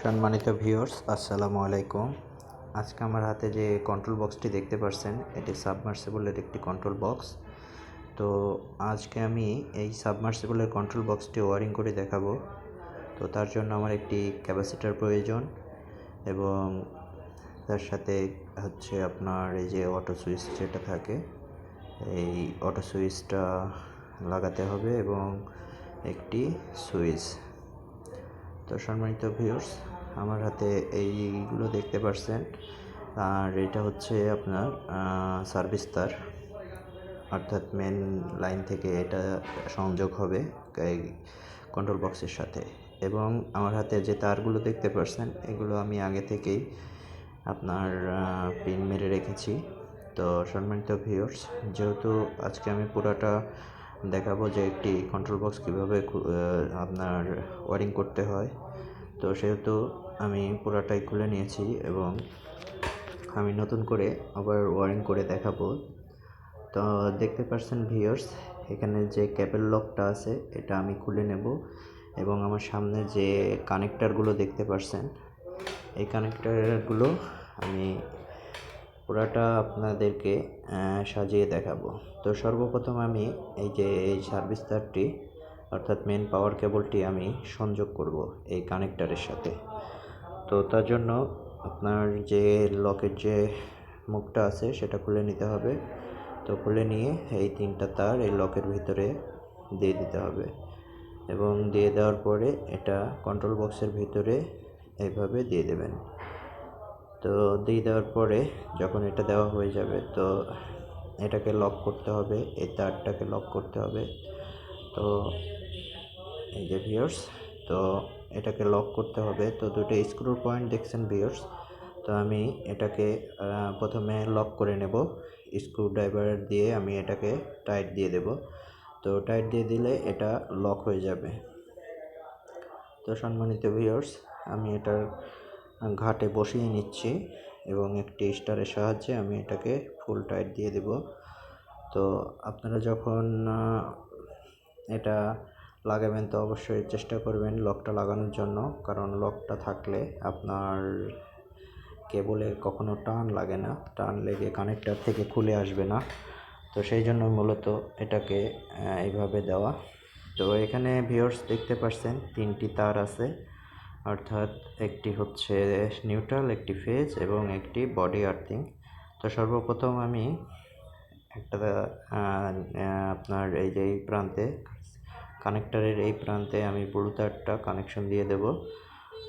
সম্মানিত ভিউয়ার্স, আসসালামু আলাইকুম। আজকে আমার হাতে যে কন্ট্রোল বক্সটি দেখতে পাচ্ছেন, এটি সাবমার্সিবলের একটি কন্ট্রোল বক্স। তো আজকে আমি এই সাবমার্সিবলের কন্ট্রোল বক্সটি ওয়ারিং করে দেখাবো। তো তার জন্য আমার একটি ক্যাপাসিটর প্রয়োজন এবং তার সাথে হচ্ছে আপনার এই যে অটো সুইচ যেটা থাকে, এই অটো সুইচটা লাগাতে হবে এবং একটি সুইচ। তো সম্মানিত ভিউয়ার্স, আমার হাতে এইগুলো দেখতে পাচ্ছেন, আর এটা হচ্ছে আপনার সার্ভিস তার, অর্থাৎ মেন লাইন থেকে এটা সংযোগ হবে এই কন্ট্রোল বক্সের সাথে। এবং আমার হাতে যে তারগুলো দেখতে পাচ্ছেন, এগুলো আমি আগে থেকেই আপনার পিন মেরে রেখেছি। তো সম্মানিত ভিউয়ার্স, যেহেতু আজকে আমি পুরাটা দেখাবো যে একটি কন্ট্রোল বক্স কীভাবে আপনার ওয়ারিং করতে হয়, তো সেহেতু আমি পুরাটাই খুলে নিয়েছি এবং আমি নতুন করে আবার ওয়ারিং করে দেখাবো। তো দেখতে পাচ্ছেন ভিউয়ার্স, এখানে যে ক্যাবেল লকটা আছে এটা আমি খুলে নেব এবং আমার সামনে যে কানেক্টারগুলো দেখতে পাচ্ছেন, এই কানেক্টারগুলো আমি পুরাটা আপনাদেরকে সাজিয়ে দেখাবো। তো সর্বপ্রথম আমি এই সার্ভিস তারটি অর্থাৎ মেন পাওয়ার কেবলটি আমি সংযোগ করব এই কানেক্টারের সাথে। তো তার জন্য আপনার যে লকের যে মুখটা আছে সেটা খুলে নিতে হবে। তো খুলে নিয়ে এই তিনটা তার এই লকের ভিতরে দিয়ে দিতে হবে এবং দিয়ে দেওয়ার পরে এটা কন্ট্রোল বক্সের ভিতরে এইভাবে দিয়ে দেবেন। তো দিয়ে দেওয়ার পরে যখন এটা দেওয়া হয়ে যাবে, তো এটাকে লক করতে হবে, এই তারটাকে লক করতে হবে। তো এই যে ভিউয়ার্স, তো এটাকে লক করতে হবে। তো দুটো স্ক্রু পয়েন্ট দেখছেন ভিউয়ার্স, তো আমি এটাকে প্রথমে লক করে নেব, স্ক্রু ড্রাইভার দিয়ে আমি এটাকে টাইট দিয়ে দেব। তো টাইট দিয়ে দিলে এটা লক হয়ে যাবে। তো সম্মানিত ভিউয়ার্স, আমি এটার ঘাটে বসিয়ে নিচ্ছি এবং একটি স্টারের সাহায্যে আমি এটাকে ফুল টাইট দিয়ে দেব। তো আপনারা যখন এটা লাগাবেন তো অবশ্যই চেষ্টা করবেন লকটা লাগানোর জন্য, কারণ লকটা থাকলে আপনার কেবলে কখনো টান লাগে না, টান লেগে কানেক্টর থেকে খুলে আসবে না। তো সেই জন্য মূলত এটাকে এইভাবে দেওয়া। তো এখানে ভিউয়ার্স দেখতে পাচ্ছেন তিনটি তার আছে, অর্থাৎ একটি হচ্ছে নিউট্রাল, একটি ফেজ এবং একটি বডি আর্থিং। তো সর্বপ্রথম আমি একটা আপনার এই যে এই প্রান্তে কানেক্টরের এই প্রান্তে আমি ব্লু তারটা কানেকশন দিয়ে দেব।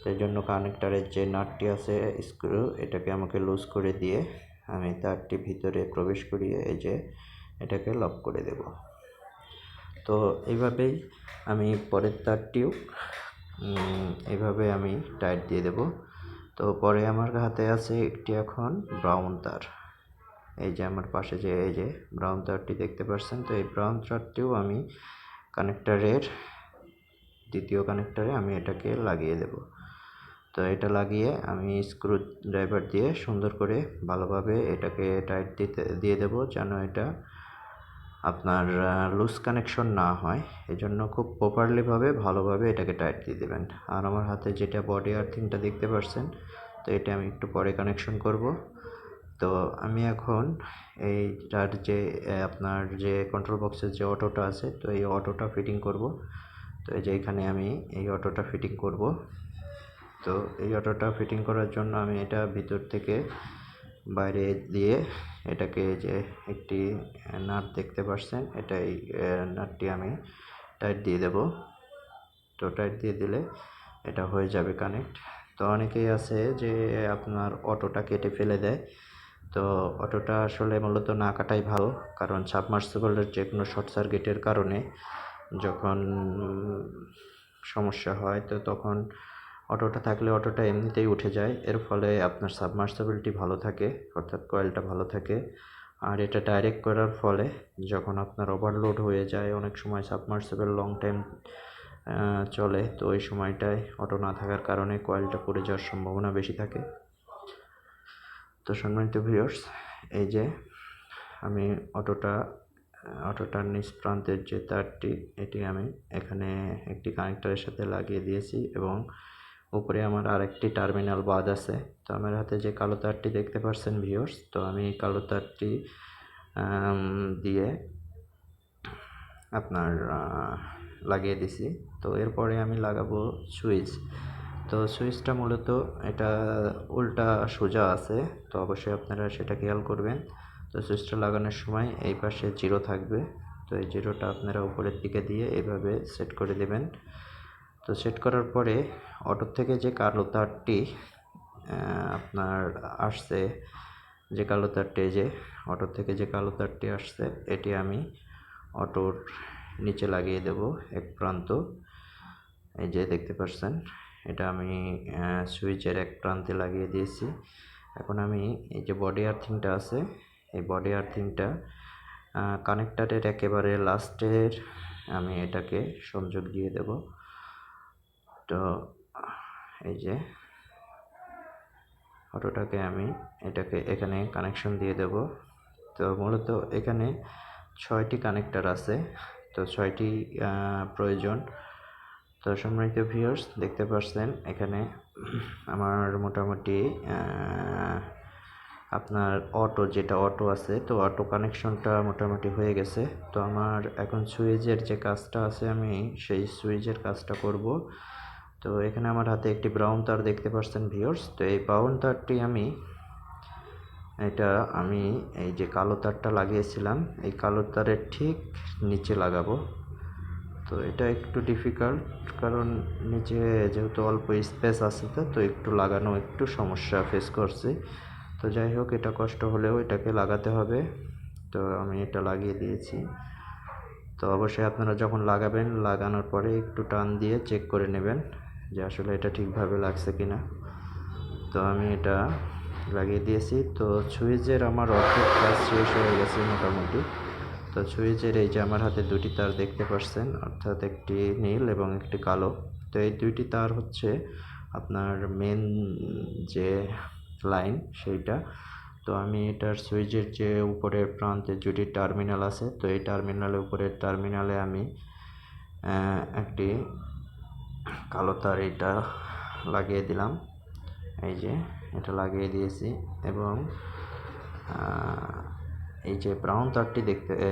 সেই জন্য কানেক্টরের যে নাটটি আছে স্ক্রু, এটাকে আমাকে লুজ করে দিয়ে আমি তারটি ভিতরে প্রবেশ করিয়ে এই যে এটাকে লক করে দেব। তো এইভাবেই আমি পরের তারটিও এইভাবে আমি টাইট দিয়ে দেব। তো পরে আমার হাতে আছে একটি এখন ব্রাউন তার, এই যে আমার পাশে যে এই যে ব্রাউন তারটি দেখতে পাচ্ছেন। তো এই ব্রাউন তারটিও আমি কানেক্টরের দ্বিতীয় কানেক্টরে আমি এটাকে লাগিয়ে দেব। তো এটা লাগিয়ে আমি স্ক্রু ড্রাইভার দিয়ে সুন্দর করে ভালোভাবে এটাকে টাইট দিয়ে দেব, যেন এটা আপনার লুজ কানেকশন না হয়। এই জন্য খুব প্রপারলিভাবে ভালোভাবে এটাকে টাইট দিয়ে দেবেন। আর আমার হাতে যেটা বডি আর্থিংটা দেখতে পাচ্ছেন, তো এটা আমি একটু পরে কানেকশন করব। তো আমি এখন এইটার যে আপনার যে কন্ট্রোল বক্সের যে অটোটা আছে, তো এই অটোটা ফিটিং করব। তো এই যে এখানে আমি এই অটোটা ফিটিং করব। তো এই অটোটা ফিটিং করার জন্য আমি এটা ভিতর থেকে বাইরে দিয়ে এটাকে যে একটি নাট দেখতে পাচ্ছেন, এটাই নাটটি আমি টাইট দিয়ে দেব। তো টাইট দিয়ে দিলে এটা হয়ে যাবে কানেক্ট। তো অনেকেই আছে যে আপনার অটোটা কেটে ফেলে দেয়, তো অটোটা আসলে মূলত না কাটাই ভালো, কারণ সাবমার্সিবলের যে কোনো শর্ট সার্কিটের কারণে যখন সমস্যা হয়, তো তখন অটোটা থাকলে অটোটা এমনিতেই উঠে যায়, এর ফলে আপনার সাবমার্সিবলটি ভালো থাকে, অর্থাৎ কয়েলটা ভালো থাকে। আর এটা ডাইরেক্ট করার ফলে যখন আপনার ওভারলোড হয়ে যায়, অনেক সময় সাবমার্সিবল লং টাইম চলে, তো ওই সময়টায় অটো না থাকার কারণে কয়েলটা পড়ে যাওয়ার সম্ভাবনা বেশি থাকে। তো সম্মানিত ভিউয়ার্স, এই যে আমি অটোটার নিচ প্রান্তের যে তারটি, এটি আমি এখানে একটি কানেক্টরের সাথে লাগিয়ে দিয়েছি এবং উপরে আমার আরেকটি টার্মিনাল বাদ আছে। তো আমার হাতে যে কালো তারটি দেখতে পাচ্ছেন ভিউয়ার্স, তো আমি কালো তারটি দিয়ে আপনার লাগিয়ে দিছি। তো এরপরে আমি লাগাবো সুইচ। তো সুইচটা মূলত এটা উল্টা সোজা আছে, তো অবশ্যই আপনারা সেটা খেয়াল করবেন। তো সুইচটা লাগানোর সময় এই পাশে 0 থাকবে, তো এই 0টা আপনারা উপরের দিকে দিয়ে এভাবে সেট করে দেবেন। তো সেট করার পরে অটো থেকে যে কালো তারটি আপনার আসছে, যে কালো তারটি, যে অটো থেকে যে কালো তারটি আসছে, এটি আমি অটোর নিচে লাগিয়ে দেব এক প্রান্ত। এই যে দেখতে পাচ্ছেন, এটা আমি সুইচের এক প্রান্তে লাগিয়ে দিয়েছি। এখন আমি এই যে বডি আর্থিংটা আছে, এই বডি আর্থিংটা কানেক্টারের একেবারে লাস্টের আমি এটাকে সংযোগ দিয়ে দেব। তো এই যে অটোটাকে আমি এটাকে এখানে কানেকশন দিয়ে দেব। তো মূলত এখানে 6টি কানেক্টর আছে, তো 6টি প্রয়োজন। তো সম্মানিত ভিউয়ার্স, দেখতে পাচ্ছেন এখানে আমার মোটামুটি আপনার যেটা অটো আছে, তো অটো কানেকশনটা মোটামুটি হয়ে গেছে। তো আমার এখন সুইচের যে কাজটা আছে, আমি সেই সুইচের কাজটা করব। তো এখানে আমার হাতে একটি ব্রাউন তার দেখতে পাচ্ছেন ভিউয়ার্স। তো এই ব্রাউন তারটি আমি এই যে কালো তারটা লাগিয়েছিলাম, এই কালো তারের ঠিক নিচে লাগাবো। তো এটা একটু ডিফিকাল্ট, কারণ নিচে যেহেতু অল্প স্পেস আছে, তো একটু লাগানো একটু সমস্যা ফেস করছি। তো যাই হোক, এটা কষ্ট হলেও এটাকে লাগাতে হবে। তো আমি এটা লাগিয়ে দিয়েছি। তো অবশ্যই আপনারা যখন লাগাবেন, লাগানোর পরে একটু টান দিয়ে চেক করে নেবেন যে আসলে এটা ঠিকভাবে লাগছে কিনা। তো আমি এটা লাগিয়ে দিয়েছি। তো সুইচের আমার অর্ধেক কাজ শেষ হয়ে গেছে মোটামুটি। তো সুইচের এই যে আমার হাতে 2টি তার দেখতে পাচ্ছেন, অর্থাৎ একটি নীল এবং একটি কালো। তো এই 2টি তার হচ্ছে আপনার মেন যে লাইন সেইটা। তো আমি এটার সুইচের যে উপরের প্রান্তে 2টি টার্মিনাল আছে, তো এই টার্মিনালের উপরের টার্মিনালে আমি একটি কালো তার এটা লাগিয়ে দিলাম। এই যে এটা লাগিয়ে দিয়েছি, এবং এই যে ব্রাউন তারটি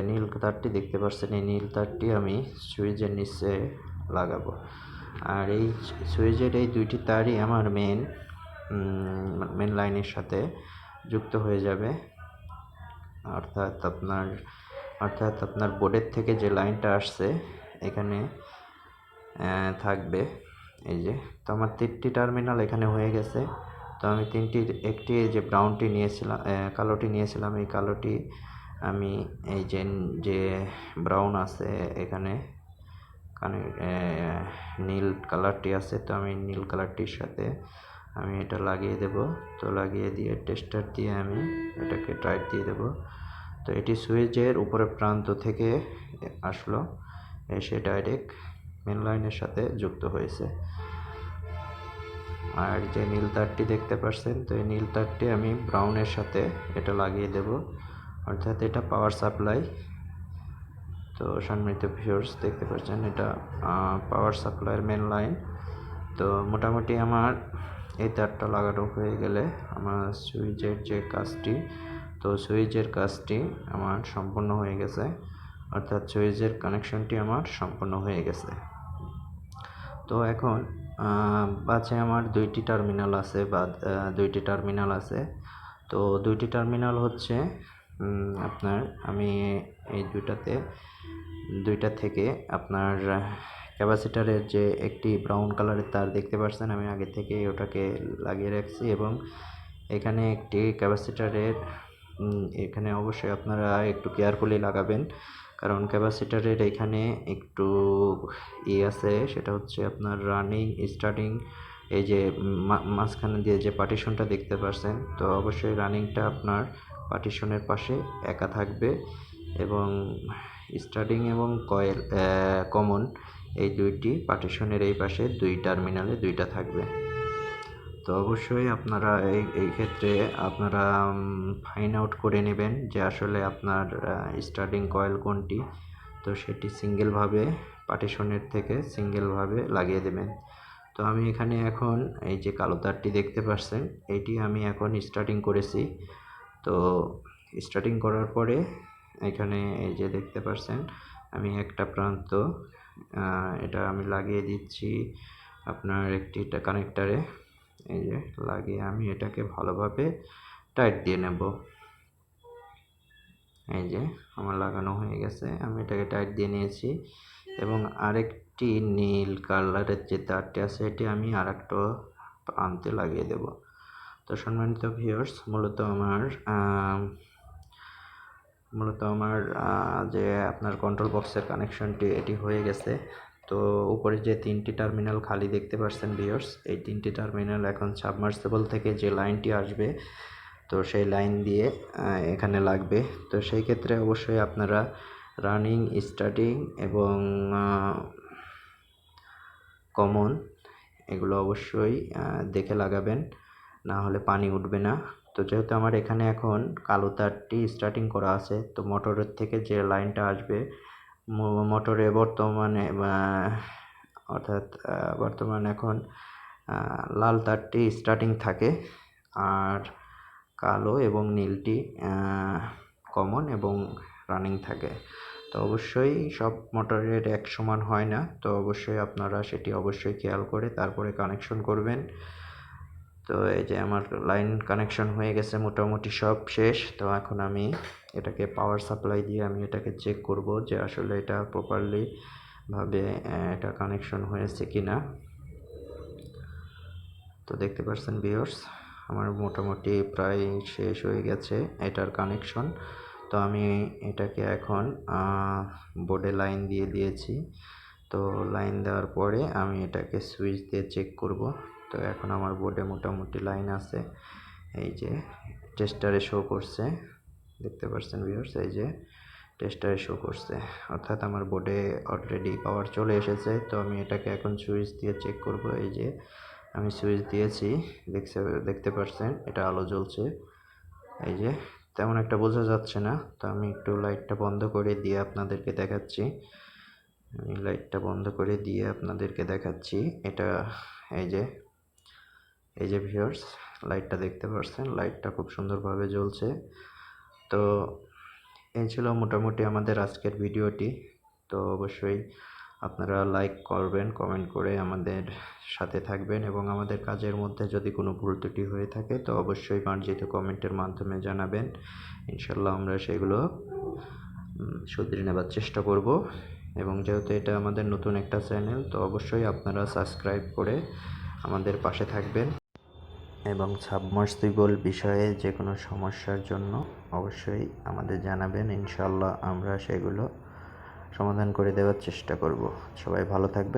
নীল তারটি দেখতে পাচ্ছেন, এই নীল তারটি আমি সুইচের নিচে লাগাবো। আর এই সুইচের এই 2টি তারই আমার মেন লাইনের সাথে যুক্ত হয়ে যাবে। অর্থাৎ আপনার বোর্ডের থেকে যে লাইনটা আসছে এখানে থাকবে। এই যে, তো আমার 3টি টার্মিনাল এখানে হয়ে গেছে। তো আমি একটি যে ব্রাউনটি নিয়েছিলাম, কালোটি নিয়েছিলাম, এই কালোটি আমি এই যে ব্রাউন আছে এখানে নীল কালারটি আছে, তো আমি নীল কালারটির সাথে আমি এটা লাগিয়ে দেব। তো লাগিয়ে দিয়ে টেস্টার দিয়ে আমি এটাকে টাইট দিয়ে দেব। তো এটি সুইচের উপরের প্রান্ত থেকে আসলো, এসে ডাইরেক্ট মেন লাইনের সাথে যুক্ত হয়েছে। আর যে নীল তারটি দেখতে পাচ্ছেন, তো এই নীল তারটি আমি ব্রাউনের সাথে এটা লাগিয়ে দেব, অর্থাৎ এটা পাওয়ার সাপ্লাই। তো সম্মানিত ভিউয়ার্স, দেখতে পাচ্ছেন এটা পাওয়ার সাপ্লাইয়ের মেন লাইন। তো মোটামুটি আমার এই তারটা লাগানো হয়ে গেলে আমার সুইচের কাজটি আমার সম্পূর্ণ হয়ে গেছে, অর্থাৎ সুইচের কানেকশনটি আমার সম্পূর্ণ হয়ে গেছে। তো এখন বাসে আমার 2টি টার্মিনাল আছে, তো 2টি টার্মিনাল হচ্ছে আপনার আমি এই দুইটা থেকে আপনার ক্যাপাসিটারের যে একটি ব্রাউন কালারের তার দেখতে পাচ্ছেন, আমি আগে থেকে ওটাকে লাগিয়ে রাখছি। এবং এখানে একটি ক্যাপাসিটারের এখানে অবশ্যই আপনারা একটু কেয়ারফুলি লাগাবেন, কারণ ক্যাপাসিটারের এখানে একটু আছে, সেটা হচ্ছে আপনার স্টার্টিং এই যে মাঝখানে দিয়ে যে পার্টিশনটা দেখতে পাচ্ছেন, তো অবশ্যই রানিংটা আপনার পার্টিশনের পাশে একা থাকবে, এবং স্টার্টিং এবং কমন এই 2টি পার্টিশনের এই পাশে 2 টার্মিনালে 2টা থাকবে। তো অবশ্যই আপনারা এই ক্ষেত্রে আপনারা ফাইন্ড আউট করে নেবেন যে আসলে আপনার স্টার্টিং কয়েল কোনটি, তো সেটি পার্টিশনের থেকে সিঙ্গেলভাবে লাগিয়ে দেবেন। তো আমি এখানে এখন এই যে কালো তারটি দেখতে পাচ্ছেন, এইটি আমি এখন স্টার্টিং করেছি। তো স্টার্টিং করার পরে এখানে এই যে দেখতে পাচ্ছেন আমি একটা প্রান্ত এটা আমি লাগিয়ে দিচ্ছি আপনার একটি কানেক্টারে। এই যে লাগিয়ে আমি এটাকে ভালোভাবে টাইট দিয়ে নেব। এই যে আমার লাগানো হয়ে গেছে, আমি এটাকে টাইট দিয়ে নিয়েছি এবং আরেকটি নীল কালারের যে তারটি আছে এটি আমি আরেকটা প্রান্তে লাগিয়ে দেব। তো সম্মানিত ভিউয়ার্স, মূলত আমার যে আপনার কন্ট্রোল বক্সের কানেকশনটি এটি হয়ে গেছে। তো উপরে যে 3টি টার্মিনাল খালি দেখতে পাচ্ছেন ভিউয়ার্স, এই 3টি টার্মিনাল এখন সাবমার্সিবল থেকে যে লাইনটি আসবে তো সেই লাইন দিয়ে এখানে লাগবে। তো সেই ক্ষেত্রে অবশ্যই আপনারা রানিং, স্টার্টিং এবং কমন এগুলো অবশ্যই দেখে লাগাবেন, না হলে পানি উঠবে না। তো যেহেতু আমার এখানে এখন কালো তারটি স্টার্টিং করা আছে, তো মোটরের থেকে যে লাইনটা আসবে মোটরে বর্তমানে এখন লাল তারটি স্টার্টিং থাকে, আর কালো এবং নীলটি কমন এবং রানিং থাকে। তো অবশ্যই সব মোটরের এক সমান হয় না, তো অবশ্যই আপনারা সেটি অবশ্যই খেয়াল করে তারপরে কানেকশন করবেন। তো এই যে আমার লাইন কানেকশন হয়ে গেছে, মোটামুটি সব শেষ। তো এখন আমি এটাকে পাওয়ার সাপ্লাই দিয়ে আমি এটাকে চেক করব যে আসলে এটা প্রপারলি ভাবে এটা কানেকশন হয়েছে কিনা। তো দেখতে পাচ্ছেন ভিউয়ার্স, আমার মোটামুটি প্রায় শেষ হয়ে গেছে এটার কানেকশন। তো আমি এটাকে এখন বোর্ডে লাইন দিয়ে দিয়েছি। তো লাইন দেওয়ার পরে আমি এটাকে সুইচ দিয়ে চেক করব। তো এখন আমার বোর্ডে মোটামুটি লাইন আছে, এই যে টেস্টারে শো করছে, দেখতে পাচ্ছেন ভিউয়ার্স, এই যে টেস্টারে শো করছে, অর্থাৎ আমার বোর্ডে অলরেডি পাওয়ার চলে এসেছে। তো আমি এটাকে এখন সুইচ দিয়ে চেক করব। এই যে আমি সুইচ দিয়েছি, দেখতে পাচ্ছেন এটা আলো জ্বলছে। এই যে তেমন একটা বোঝা যাচ্ছে না, তো আমি একটু লাইটটা বন্ধ করে দিয়ে আপনাদেরকে দেখাচ্ছি। আমি লাইটটা বন্ধ করে দিয়ে আপনাদেরকে দেখাচ্ছি এটা। এই যে ভিউয়ার্স, লাইটটা দেখতে পাচ্ছেন, লাইটটা খুব সুন্দরভাবে জ্বলছে। তো এই ছিল মোটামুটি আমাদের আজকের ভিডিওটি। তো অবশ্যই আপনারা লাইক করবেন, কমেন্ট করে আমাদের সাথে থাকবেন এবং আমাদের কাজের মধ্যে যদি কোনো ভুল ত্রুটি হয়ে থাকে তো অবশ্যই মার্জিত কমেন্টের মাধ্যমে জানাবেন। ইনশাল্লাহ আমরা সেগুলো শুধরে নেবার চেষ্টা করব। এবং যেহেতু এটা আমাদের নতুন একটা চ্যানেল, তো অবশ্যই আপনারা সাবস্ক্রাইব করে আমাদের পাশে থাকবেন এবং সাবমার্সিবল বিষয়ে যে কোনো সমস্যার জন্য অবশ্যই আমাদের জানাবেন। ইনশাল্লাহ আমরা সেগুলো সমাধান করে দেওয়ার চেষ্টা করব। সবাই ভালো থাকবেন।